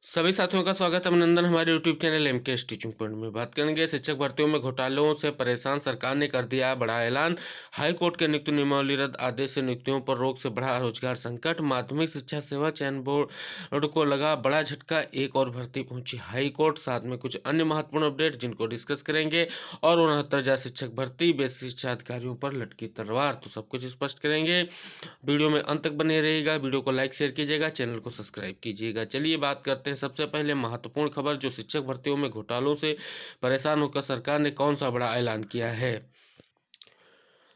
सभी साथियों का स्वागत है अभिनंदन हमारे YouTube channel MK teaching point में। बात करेंगे शिक्षक भर्तियों में घोटालों से परेशान सरकार ने कर दिया बड़ा ऐलान। हाई कोर्ट के नियुक्ति नियमावली रद्द, आदेश से नियुक्तियों पर रोक से बढ़ा रोजगार संकट। माध्यमिक शिक्षा सेवा चयन बोर्ड को लगा बड़ा झटका, एक और भर्ती पहुंची हाई कोर्ट। साथ में कुछ अन्य महत्वपूर्ण अपडेट जिनको डिस्कस करेंगे। और 69,000 शिक्षक भर्ती, बेसिक शिक्षा अधिकारियों पर लटकी तलवार, तो सब कुछ स्पष्ट करेंगे। वीडियो में अंत तक बने रहिएगा। वीडियो को लाइक शेयर कीजिएगा, चैनल को सब्सक्राइब कीजिएगा। चलिए बात करते हैं सबसे पहले महत्वपूर्ण खबर, जो शिक्षक भर्तियों में घोटालों से परेशान होकर सरकार ने कौन सा बड़ा ऐलान किया है।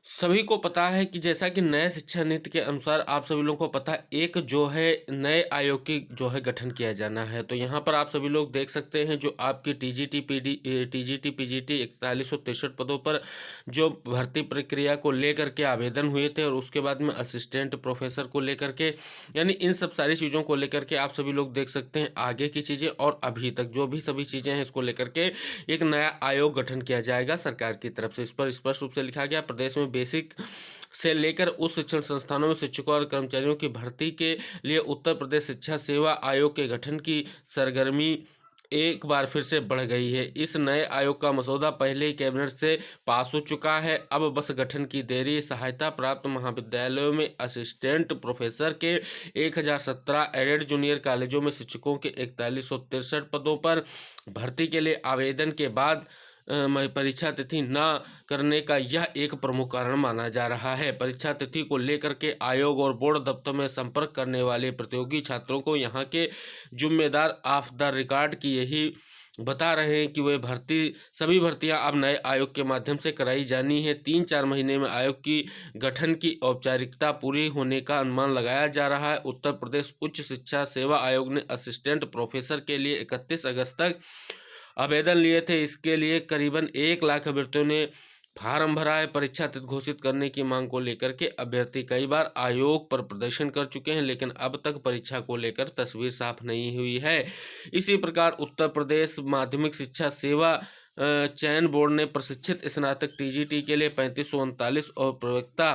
सभी को पता है कि जैसा कि नए शिक्षा नीति के अनुसार आप सभी लोगों को पता है, एक जो है नए आयोग की जो है गठन किया जाना है। तो यहाँ पर आप सभी लोग देख सकते हैं, जो आपकी टीजीटी पीजीटी 4163 पदों पर जो भर्ती प्रक्रिया को लेकर के आवेदन हुए थे, और उसके बाद में असिस्टेंट प्रोफेसर को लेकर के, यानी इन सब सारी चीज़ों को लेकर के आप सभी लोग देख सकते हैं आगे की चीज़ें और अभी तक जो भी सभी चीज़ें हैं, इसको लेकर के एक नया आयोग गठन किया जाएगा सरकार की तरफ से। इस पर स्पष्ट रूप से लिखा गया, प्रदेश में बेसिक से लेकर उच्च शिक्षण संस्थानों में शिक्षकों और कर्मचारियों की भर्ती के लिए उत्तर प्रदेश शिक्षा सेवा आयोग के गठन की सरगर्मी एक बार फिर से बढ़ गई है। इस नए आयोग का मसौदा पहले ही कैबिनेट से पास हो चुका है, अब बस गठन की देरी। सहायता प्राप्त महाविद्यालयों में असिस्टेंट प्रोफेसर के 1017, एडेड जूनियर कॉलेजों में शिक्षकों के 4163 पदों पर भर्ती के लिए आवेदन के बाद परीक्षा तिथि न करने का यह एक प्रमुख कारण माना जा रहा है। परीक्षा तिथि को लेकर के आयोग और बोर्ड दफ्तर में संपर्क करने वाले प्रतियोगी छात्रों को यहाँ के जिम्मेदार ऑफ द रिकॉर्ड की यही बता रहे हैं कि वे सभी भर्तियां अब नए आयोग के माध्यम से कराई जानी है। 3-4 महीने में आयोग की गठन की औपचारिकता पूरी होने का अनुमान लगाया जा रहा है। उत्तर प्रदेश उच्च शिक्षा सेवा आयोग ने असिस्टेंट प्रोफेसर के लिए 31 अगस्त तक आवेदन लिए थे। इसके लिए करीबन 1 लाख अभ्यर्थियों ने फार्म भरा है। परीक्षा तिथि घोषित करने की मांग को लेकर के अभ्यर्थी कई बार आयोग पर प्रदर्शन कर चुके हैं, लेकिन अब तक परीक्षा को लेकर तस्वीर साफ नहीं हुई है। इसी प्रकार उत्तर प्रदेश माध्यमिक शिक्षा सेवा चयन बोर्ड ने प्रशिक्षित स्नातक टीजीटी के लिए 3539 और प्रवक्ता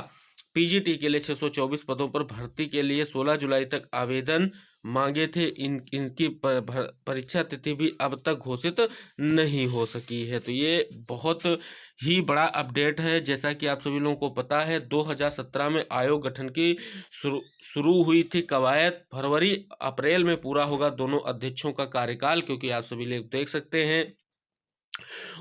पीजीटी के लिए 624 पदों पर भर्ती के लिए 16 जुलाई तक आवेदन मांगे थे। इनकी परीक्षा तिथि भी अब तक घोषित नहीं हो सकी है। तो ये बहुत ही बड़ा अपडेट है। जैसा कि आप सभी लोगों को पता है, 2017 में आयोग गठन की शुरू हुई थी कवायद। फरवरी अप्रैल में पूरा होगा दोनों अध्यक्षों का कार्यकाल, क्योंकि आप सभी लोग देख सकते हैं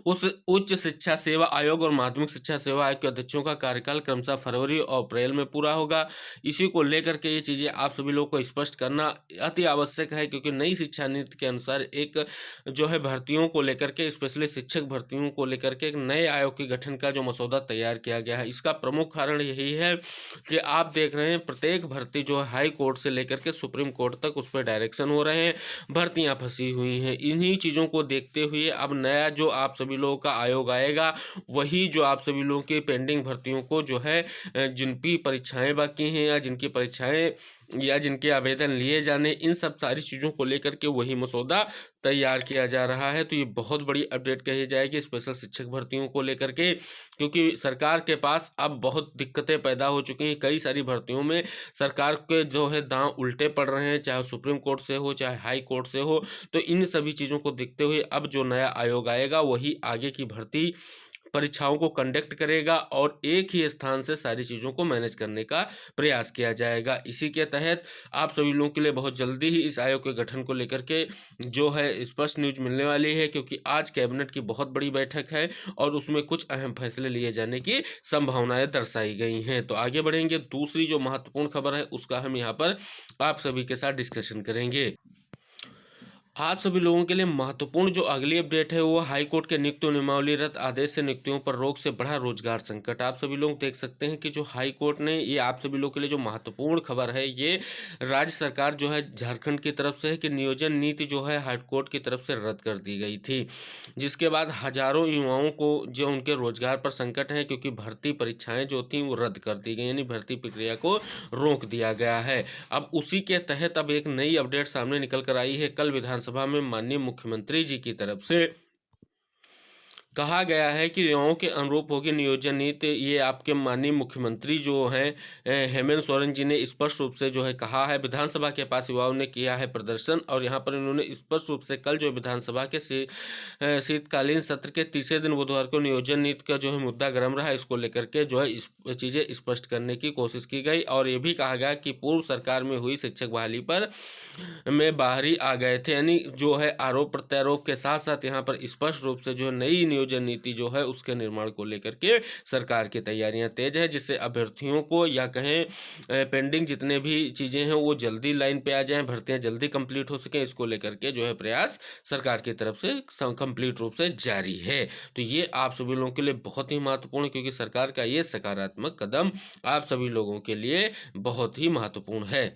उस उच्च शिक्षा सेवा आयोग और माध्यमिक शिक्षा सेवा आयोग के अध्यक्षों का कार्यकाल क्रमशः फरवरी और अप्रैल में पूरा होगा। इसी को लेकर के ये चीज़ें आप सभी लोगों को स्पष्ट करना अति आवश्यक है, क्योंकि नई शिक्षा नीति के अनुसार एक जो है भर्तियों को लेकर के, स्पेशली शिक्षक भर्तियों को लेकर के एक नए आयोग के गठन का जो मसौदा तैयार किया गया है। इसका प्रमुख कारण यही है कि आप देख रहे हैं प्रत्येक भर्ती जो है हाई कोर्ट से लेकर के सुप्रीम कोर्ट तक उस पर डायरेक्शन हो रहे हैं, भर्तियां फंसी हुई हैं। इन्हीं चीज़ों को देखते हुए अब नया जो आप सभी लोगों का आयोग आएगा, वही जो आप सभी लोगों की पेंडिंग भर्तियों को जो है जिनकी परीक्षाएं बाकी हैं या जिनकी परीक्षाएं या जिनके आवेदन लिए जाने, इन सब सारी चीज़ों को लेकर के वही मसौदा तैयार किया जा रहा है। तो ये बहुत बड़ी अपडेट कही जाएगी स्पेशल शिक्षक भर्तियों को लेकर के, क्योंकि सरकार के पास अब बहुत दिक्कतें पैदा हो चुकी हैं। कई सारी भर्तियों में सरकार के जो है दांव उल्टे पड़ रहे हैं, चाहे सुप्रीम कोर्ट से हो चाहे हाई कोर्ट से हो। तो इन सभी चीज़ों को देखते हुए अब जो नया आयोग आएगा, वही आगे की भर्ती परीक्षाओं को कंडक्ट करेगा और एक ही स्थान से सारी चीज़ों को मैनेज करने का प्रयास किया जाएगा। इसी के तहत आप सभी लोगों के लिए बहुत जल्दी ही इस आयोग के गठन को लेकर के जो है स्पष्ट न्यूज मिलने वाली है, क्योंकि आज कैबिनेट की बहुत बड़ी बैठक है और उसमें कुछ अहम फैसले लिए जाने की संभावनाएं दर्शाई गई हैं। तो आगे बढ़ेंगे, दूसरी जो महत्वपूर्ण खबर है उसका हम यहाँ पर आप सभी के साथ डिस्कशन करेंगे। आज सभी लोगों के लिए महत्वपूर्ण जो अगली अपडेट है, वो हाई कोर्ट के नियुक्ति नियमावली रद्द, आदेश से नियुक्तियों पर रोक से बढ़ा रोजगार संकट। आप सभी लोग देख सकते हैं कि जो हाई कोर्ट ने, ये आप सभी लोगों के लिए जो महत्वपूर्ण खबर है, ये राज्य सरकार जो है झारखंड की तरफ से है कि नियोजन नीति जो है हाई कोर्ट की तरफ से रद्द कर दी गई थी, जिसके बाद हजारों युवाओं को जो उनके रोजगार पर संकट है, क्योंकि भर्ती परीक्षाएं जो थी वो रद्द कर दी गई, यानी भर्ती प्रक्रिया को रोक दिया गया है। अब उसी के तहत अब एक नई अपडेट सामने निकल कर आई है। कल विधानसभा में माननीय मुख्यमंत्री जी की तरफ से कहा गया है कि युवाओं के अनुरूप होगी नियोजन नीति। ये आपके माननीय मुख्यमंत्री जो हैं हेमंत सोरेन जी ने स्पष्ट रूप से जो है कहा है। विधानसभा के पास युवाओं ने किया है प्रदर्शन और यहाँ पर इन्होंने स्पष्ट रूप से कल जो विधानसभा के शीतकालीन सत्र के तीसरे दिन बुधवार को नियोजन नीति का जो है मुद्दा गर्म रहा, इसको लेकर के जो है चीज़ें स्पष्ट करने की कोशिश की गई और ये भी कहा गया कि पूर्व सरकार में हुई शिक्षक बहाली पर में बाहरी आ गए थे। यानी जो है आरोप प्रत्यारोप के साथ साथ यहाँ पर स्पष्ट रूप से जो नई नियोजन नीति जो है उसके निर्माण को लेकर के सरकार की तैयारियां तेज है, जिससे अभ्यर्थियों को या कहें पेंडिंग जितने भी चीज़ें हैं वो जल्दी लाइन पे आ जाएं, भर्तियां जल्दी कंप्लीट हो सकें, इसको लेकर के जो है प्रयास सरकार की तरफ से कंप्लीट रूप से जारी है। तो ये आप सभी लोगों के लिए बहुत ही महत्वपूर्ण है, क्योंकि सरकार का ये सकारात्मक कदम आप सभी लोगों के लिए बहुत ही महत्वपूर्ण है।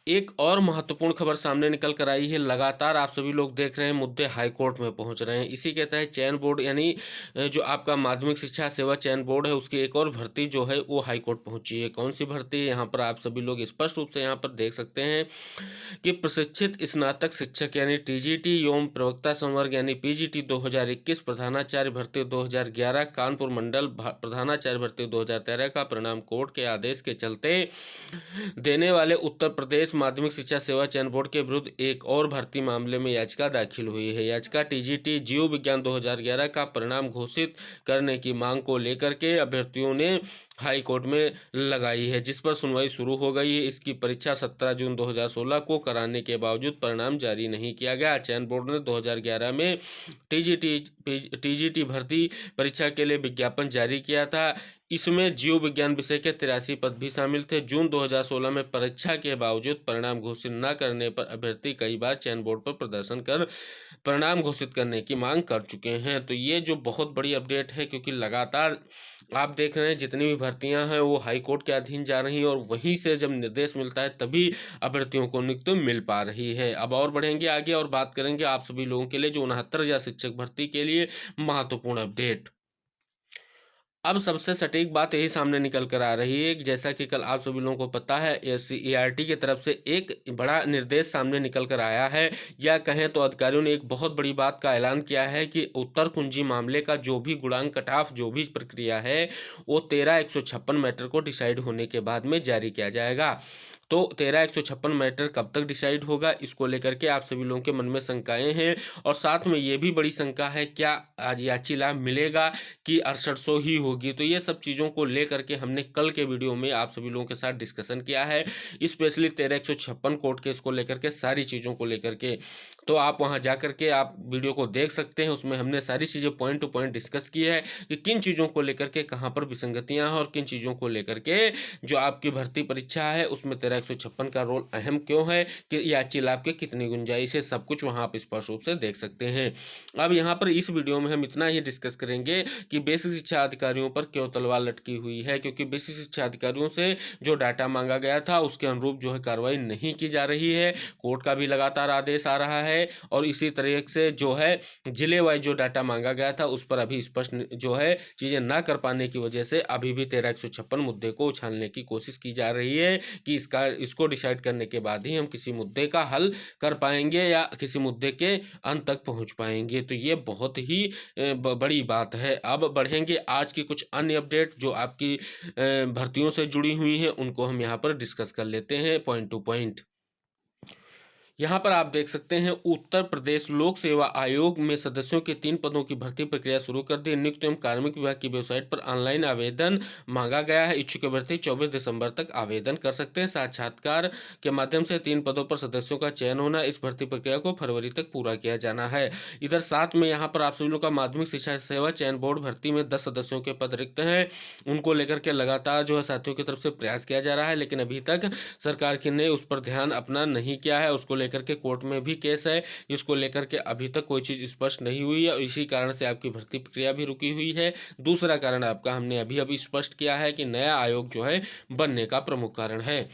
एक और महत्वपूर्ण खबर सामने निकल कर आई है। लगातार आप सभी लोग देख रहे हैं मुद्दे हाई कोर्ट में पहुंच रहे हैं। इसी के तहत चयन बोर्ड यानी जो आपका माध्यमिक शिक्षा सेवा चयन बोर्ड है उसकी एक और भर्ती जो है वो हाई कोर्ट पहुंची है। कौन सी भर्ती है यहाँ पर आप सभी लोग स्पष्ट रूप से यहाँ पर देख सकते हैं कि प्रशिक्षित स्नातक शिक्षक यानी टीजीटी एवं प्रवक्ता संवर्ग यानी पीजीटी 2021 प्रधानाचार्य भर्ती 2011 कानपुर मंडल प्रधानाचार्य भर्ती 2013 का परिणाम कोर्ट के आदेश के चलते देने वाले उत्तर प्रदेश माध्यमिक शिक्षा सेवा चयन बोर्ड के विरुद्ध एक और भर्ती मामले में याचिका दाखिल हुई है। याचिका टीजीटी जीव विज्ञान 2011 का परिणाम घोषित करने की मांग को लेकर के अभ्यर्थियों ने हाई कोर्ट में लगाई है, जिस पर सुनवाई शुरू हो गई है। इसकी परीक्षा 17 जून 2016 को कराने के बावजूद परिणाम जारी नहीं किया गया। चयन बोर्ड ने 2011 में टीजीटी भर्ती परीक्षा के लिए विज्ञापन जारी किया था। इसमें जीव विज्ञान विषय के 83 पद भी शामिल थे। जून 2016 में परीक्षा के बावजूद परिणाम घोषित न करने पर अभ्यर्थी कई बार चयन बोर्ड पर प्रदर्शन कर परिणाम घोषित करने की मांग कर चुके हैं। तो ये जो बहुत बड़ी अपडेट है, क्योंकि लगातार आप देख रहे हैं जितनी भी भर्तियां हैं वो हाई कोर्ट के अधीन जा रही हैं और वहीं से जब निर्देश मिलता है तभी अभ्यर्थियों को नियुक्ति मिल पा रही है। अब और बढ़ेंगे आगे और बात करेंगे आप सभी लोगों के लिए जो 69,000 शिक्षक भर्ती के लिए महत्वपूर्ण अपडेट। अब सबसे सटीक बात यही सामने निकल कर आ रही है कि जैसा कि कल आप सभी लोगों को पता है एससीईआरटी की तरफ से एक बड़ा निर्देश सामने निकल कर आया है, या कहें तो अधिकारियों ने एक बहुत बड़ी बात का ऐलान किया है कि उत्तर कुंजी मामले का जो भी गुणांक कट ऑफ जो भी प्रक्रिया है वो 13,156 मैटर को डिसाइड होने के बाद में जारी किया जाएगा। तो 13,156 मैटर कब तक डिसाइड होगा, इसको लेकर के आप सभी लोगों के मन में शंकाएं हैं और साथ में ये भी बड़ी शंका है क्या आज याची लाभ मिलेगा कि 6800 ही होगी। तो ये सब चीज़ों को लेकर के हमने कल के वीडियो में आप सभी लोगों के साथ डिस्कशन किया है, स्पेशली 13,156 कोर्ट केस को लेकर के सारी चीज़ों को लेकर के। तो आप वहां जा करके आप वीडियो को देख सकते हैं, उसमें हमने सारी चीज़ें पॉइंट टू पॉइंट डिस्कस की है कि किन चीज़ों को लेकर के कहाँ पर विसंगतियाँ हैं और किन चीज़ों को लेकर के जो आपकी भर्ती परीक्षा है उसमें 13,156 का रोल अहम क्यों है, कि याची लाभ के कितनी गुंजाइश है, सब कुछ वहाँ आप स्पष्ट रूप से देख सकते हैं। अब यहाँ पर इस वीडियो में हम इतना ही डिस्कस करेंगे कि बेसिक शिक्षा अधिकारियों पर क्यों तलवार लटकी हुई है, क्योंकि बेसिक शिक्षा अधिकारियों से जो डाटा मांगा गया था उसके अनुरूप जो है कार्रवाई नहीं की जा रही है। कोर्ट का भी लगातार आदेश आ रहा है और इसी तरीके से जो है जिले वाइज जो डाटा मांगा गया था उस पर अभी स्पष्ट जो है चीज़ें ना कर पाने की वजह से अभी भी 13,156 मुद्दे को उछालने की कोशिश की जा रही है कि इसको डिसाइड करने के बाद ही हम किसी मुद्दे का हल कर पाएंगे या किसी मुद्दे के अंत तक पहुंच पाएंगे। तो ये बहुत ही बड़ी बात है। अब बढ़ेंगे आज की कुछ अन्य अपडेट जो आपकी भर्तियों से जुड़ी हुई हैं, उनको हम यहाँ पर डिस्कस कर लेते हैं पॉइंट टू पॉइंट। यहाँ पर आप देख सकते हैं उत्तर प्रदेश लोक सेवा आयोग में सदस्यों के 3 पदों की भर्ती प्रक्रिया शुरू कर दी। नियुक्त एवं कार्मिक विभाग की वेबसाइट पर ऑनलाइन आवेदन मांगा गया है। इच्छुक अभ्यर्थी 24 दिसंबर तक आवेदन कर सकते हैं। साक्षात्कार के माध्यम से 3 पदों पर सदस्यों का चयन होना। इस भर्ती प्रक्रिया को फरवरी तक पूरा किया जाना है। इधर साथ में यहाँ पर आप सभी लोग का माध्यमिक शिक्षा सेवा चयन बोर्ड भर्ती में 10 सदस्यों के पद रिक्त हैं, उनको लेकर के लगातार जो है साथियों की तरफ से प्रयास किया जा रहा है, लेकिन अभी तक सरकार की ने उस पर ध्यान अपना नहीं किया है। उसको लेकर के कोर्ट में भी केस है जिसको लेकर के अभी तक कोई चीज़ स्पष्ट नहीं हुई है और इसी कारण से आपकी भर्ती प्रक्रिया भी रुकी हुई है। दूसरा कारण आपका हमने अभी स्पष्ट किया है कि नया आयोग जो है बनने का प्रमुख कारण है।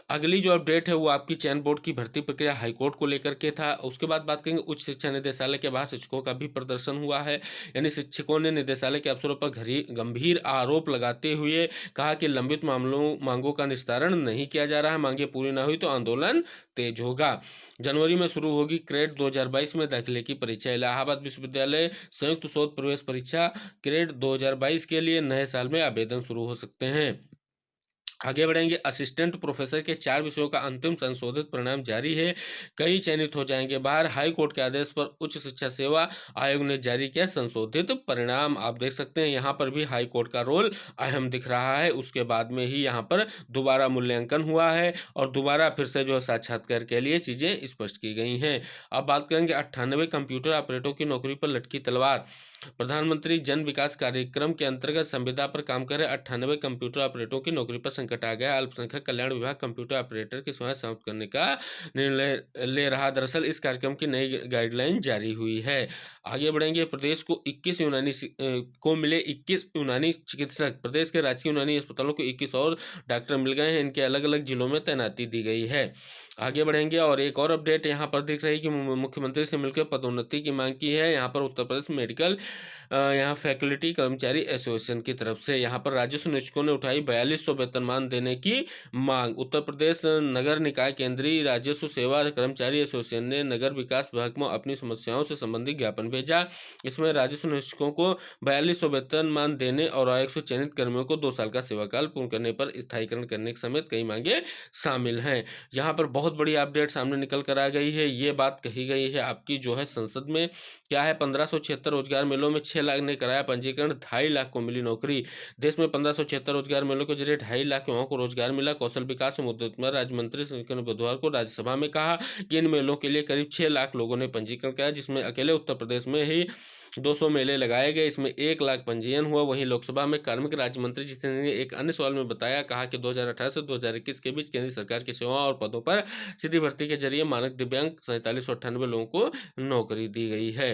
अगली जो अपडेट है वो आपकी चयन बोर्ड की भर्ती प्रक्रिया हाईकोर्ट को लेकर के था। उसके बाद बात करेंगे उच्च शिक्षा निदेशालय के बाहर शिक्षकों का भी प्रदर्शन हुआ है। यानी शिक्षकों ने निदेशालय के अफसरों पर गंभीर आरोप लगाते हुए कहा कि लंबित मांगों का निस्तारण नहीं किया जा रहा है, मांगे पूरी न हुई तो आंदोलन तेज होगा। जनवरी में शुरू होगी क्रेट 2022 में दाखिले की परीक्षा। इलाहाबाद विश्वविद्यालय संयुक्त शोध प्रवेश परीक्षा क्रेट 2022 के लिए नए साल में आवेदन शुरू हो सकते हैं। आगे बढ़ेंगे, असिस्टेंट प्रोफेसर के 4 विषयों का अंतिम संशोधित परिणाम जारी है, कई चयनित हो जाएंगे बाहर। हाई कोर्ट के आदेश पर उच्च शिक्षा सेवा आयोग ने जारी किया संशोधित परिणाम। आप देख सकते हैं यहाँ पर भी हाई कोर्ट का रोल अहम दिख रहा है। उसके बाद में ही यहाँ पर दोबारा मूल्यांकन हुआ है और दोबारा फिर से जो है साक्षात्कार के लिए चीज़ें स्पष्ट की गई हैं। अब बात करेंगे 98 कंप्यूटर ऑपरेटरों की नौकरी पर लटकी तलवार। प्रधानमंत्री जन विकास कार्यक्रम के अंतर्गत संविदा पर काम कर रहे 98 कंप्यूटर ऑपरेटरों की नौकरी पर संकट आ गया। अल्पसंख्यक कल्याण विभाग कंप्यूटर ऑपरेटर की सेवाएं समाप्त करने का निर्णय ले रहा। दरअसल इस कार्यक्रम की नई गाइडलाइन जारी हुई है। आगे बढ़ेंगे, प्रदेश को 21 मिले 21 यूनानी चिकित्सक। प्रदेश के राजकीय यूनानी अस्पतालों को 21 और डॉक्टर मिल गए हैं। इनके अलग अलग जिलों में तैनाती दी गई है। आगे बढ़ेंगे और एक और अपडेट यहाँ पर दिख रही है कि मुख्यमंत्री से मिलकर पदोन्नति की मांग की है। यहाँ पर उत्तर प्रदेश मेडिकल यहाँ फैकल्टी कर्मचारी एसोसिएशन की तरफ से यहाँ पर राजस्व निरीक्षकों ने उठाई 4200 वेतनमान देने की मांग। उत्तर प्रदेश नगर निकाय केंद्रीय राजस्व सेवा कर्मचारी एसोसिएशन ने नगर विकास विभाग में अपनी समस्याओं से संबंधित ज्ञापन भेजा। इसमें राजस्व निरीक्षकों को 4200 वेतनमान देने और आयोग से चयनित कर्मियों को 2 साल का सेवाकाल पूर्ण करने पर स्थायीकरण करने समेत कई मांगे शामिल हैं। यहाँ पर बहुत बड़ी अपडेट सामने निकल कर आ गई है। ये बात कही गई है आपकी जो है संसद में, क्या है 1576 रोजगार मेलों में 6 लाख ने कराया पंजीकरण, 2.5 लाख को मिली नौकरी। देश में 1576 रोजगार मेलों के जरिए 2.5 लाख युवाओं को रोजगार मिला। कौशल विकास एवं उद्यमिता राज्य मंत्री ने बुधवार को राज्यसभा में कहा कि इन मेलों के लिए करीब 6 लाख लोगों ने पंजीकरण कराया, जिसमें अकेले उत्तर प्रदेश में ही 200 मेले लगाए गए। इसमें 1 लाख पंजीयन हुआ। वहीं लोकसभा में कार्मिक राज्य मंत्री जितेंद्र ने एक अन्य सवाल में बताया, कहा कि 2018 से 2021 के बीच केंद्र सरकार की सेवाओं और पदों पर सीधी भर्ती के जरिए मानक दिव्यांग 4798 लोगों को नौकरी दी गई है।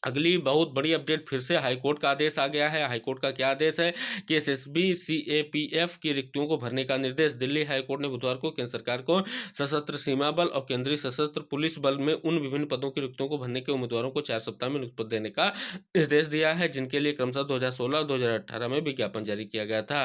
अगली बहुत बड़ी अपडेट, फिर से हाईकोर्ट का आदेश आ गया है। हाईकोर्ट का क्या आदेश है कि एसएसबी सीएपीएफ की रिक्तियों को भरने का निर्देश। दिल्ली हाईकोर्ट ने बुधवार को केंद्र सरकार को सशस्त्र सीमा बल और केंद्रीय सशस्त्र पुलिस बल में उन विभिन्न पदों की रिक्तियों को भरने के उम्मीदवारों को 4 सप्ताह में नियुक्ति देने का निर्देश दिया है, जिनके लिए क्रमशः 2016 और 2018 में विज्ञापन जारी किया गया था।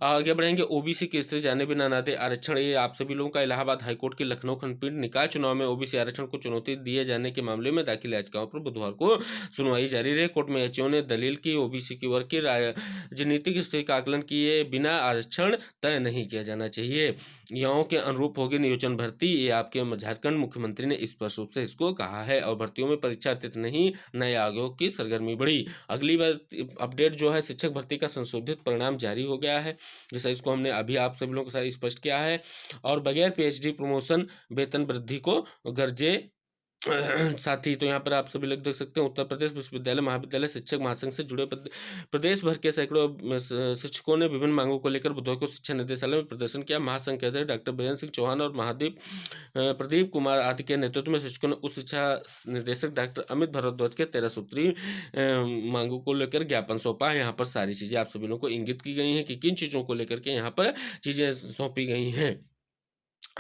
आगे बढ़ेंगे, ओबीसी की स्त्री जाने बिना ना दे आरक्षण। ये आप सभी लोगों का इलाहाबाद हाईकोर्ट की लखनऊ खंडपीठ निकाय चुनाव में ओबीसी आरक्षण को चुनौती दिए जाने के मामले में दाखिल याचिकाओं पर बुधवार को सुनवाई जारी रही। कोर्ट में एचओ ने दलील की ओबीसी की वर्ग की राजनीतिक स्थिति का आकलन किए बिना आरक्षण तय नहीं किया जाना चाहिए। युवाओं के अनुरूप होगी नियोजन भर्ती, ये आपके झारखंड मुख्यमंत्री ने स्पष्ट रूप से इसको कहा है। और भर्तियों में परीक्षार्थित नहीं, नए आयोग की सरगर्मी बढ़ी। अगली बार अपडेट जो है शिक्षक भर्ती का संशोधित परिणाम जारी हो गया है, जैसा इसको हमने अभी आप सभी लोगों के साथ स्पष्ट किया है। और बगैर पीएचडी प्रमोशन वेतन वृद्धि को गर्जे साथ ही तो यहाँ पर आप सभी लोग देख सकते हैं उत्तर प्रदेश विश्वविद्यालय महाविद्यालय शिक्षक महासंघ से जुड़े प्रदेश भर के सैकड़ों शिक्षकों ने विभिन्न मांगों को लेकर बुधवार को शिक्षा निदेशालय में प्रदर्शन किया। महासंघ के अध्यक्ष डॉक्टर बीरेंद्र सिंह चौहान और प्रदीप कुमार आदि के नेतृत्व में शिक्षकों ने उच्च शिक्षा निदेशक डॉक्टर अमित भारद्वाज के 13 सूत्री मांगों को लेकर ज्ञापन सौंपा है। यहाँ पर सारी चीजें आप सभी लोगों को इंगित की गई हैं कि किन चीजों को लेकर के यहाँ पर चीजें सौंपी गई हैं।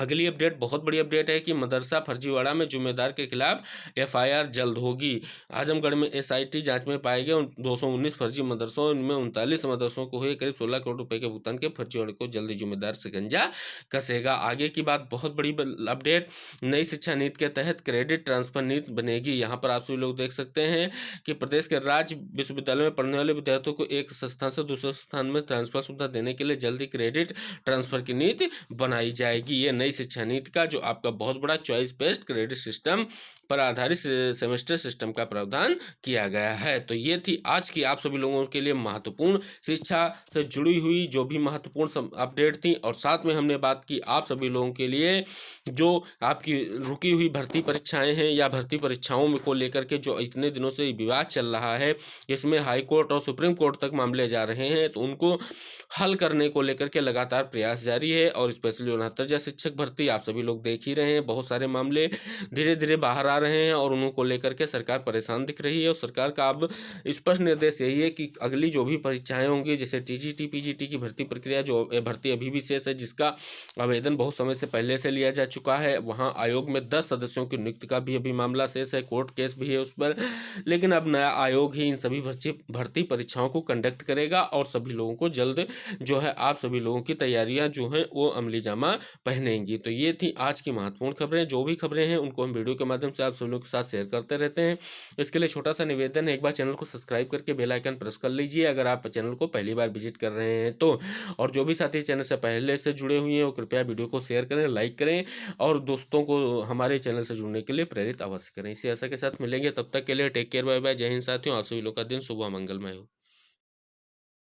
अगली अपडेट बहुत बड़ी अपडेट है कि मदरसा फर्जीवाड़ा में जिम्मेदार के खिलाफ एफआईआर जल्द होगी। आजमगढ़ में एसआईटी जांच में पाए गए 219 फर्जी मदरसों, इनमें 39 मदरसों को हुए करीब 16 करोड़ रुपए के भुगतान के फर्जीवाड़े को जल्दी जिम्मेदार शिकंजा कसेगा। आगे की बात बहुत बड़ी अपडेट, नई शिक्षा नीति के तहत क्रेडिट ट्रांसफर नीति बनेगी। यहाँ पर आप सभी लोग देख सकते हैं कि प्रदेश के राज्य विश्वविद्यालय में पढ़ने वाले विद्यार्थियों को एक संस्थान से दूसरे स्थान में ट्रांसफर सुविधा देने के लिए जल्दी क्रेडिट ट्रांसफर की नीति बनाई जाएगी। ये नई शिक्षा नीति का जो आपका बहुत बड़ा चॉइस बेस्ड क्रेडिट सिस्टम पर आधारित सेमेस्टर सिस्टम का प्रावधान किया गया है। तो ये थी आज की आप सभी लोगों के लिए महत्वपूर्ण शिक्षा से जुड़ी हुई जो भी महत्वपूर्ण अपडेट थी, और साथ में हमने बात की आप सभी लोगों के लिए जो आपकी रुकी हुई भर्ती परीक्षाएं हैं या भर्ती परीक्षाओं को लेकर के जो इतने दिनों से विवाद चल रहा है, इसमें हाई कोर्ट और सुप्रीम कोर्ट तक मामले जा रहे हैं, तो उनको हल करने को लेकर के लगातार प्रयास जारी है। और स्पेशली 69 शिक्षक भर्ती आप सभी लोग देख ही रहे हैं, बहुत सारे मामले धीरे धीरे बाहर आ रहे हैं और उनको लेकर के सरकार परेशान दिख रही है। और सरकार का अब स्पष्ट निर्देश यही है कि अगली जो भी परीक्षाएं होंगी, जैसे टीजीटी पीजीटी की भर्ती प्रक्रिया, जो भर्ती अभी भी शेष है, जिसका आवेदन बहुत समय से पहले से लिया जा चुका है, वहाँ आयोग में 10 सदस्यों की नियुक्ति का भी अभी मामला शेष है, कोर्ट केस भी है उस पर। लेकिन अब नया आयोग ही इन सभी भर्ती परीक्षाओं को कंडक्ट करेगा और सभी लोगों को जल्द जो है आप सभी लोगों की तैयारियां जो हैं वो अमली जामा पहनेंगी। तो ये थी आज की महत्वपूर्ण खबरें। जो भी खबरें हैं उनको हम वीडियो के माध्यम से आप सभी लोगों के साथ शेयर करते रहते हैं। इसके लिए छोटा सा निवेदन है, एक बार चैनल को सब्सक्राइब करके बेल आइकन प्रेस कर लीजिए अगर आप चैनल को पहली बार विजिट कर रहे हैं तो। और जो भी साथी चैनल से पहले से जुड़े हुए हैं वो कृपया वीडियो को शेयर करें, लाइक करें और दोस्तों को हमारे चैनल से जुड़ने के लिए प्रेरित अवश्य करें। इसी आशा के साथ मिलेंगे, तब तक के लिए टेक केयर, बाय बाय, जय हिंद साथियों। आप सभी लोग का दिन शुभ मंगलमय हो।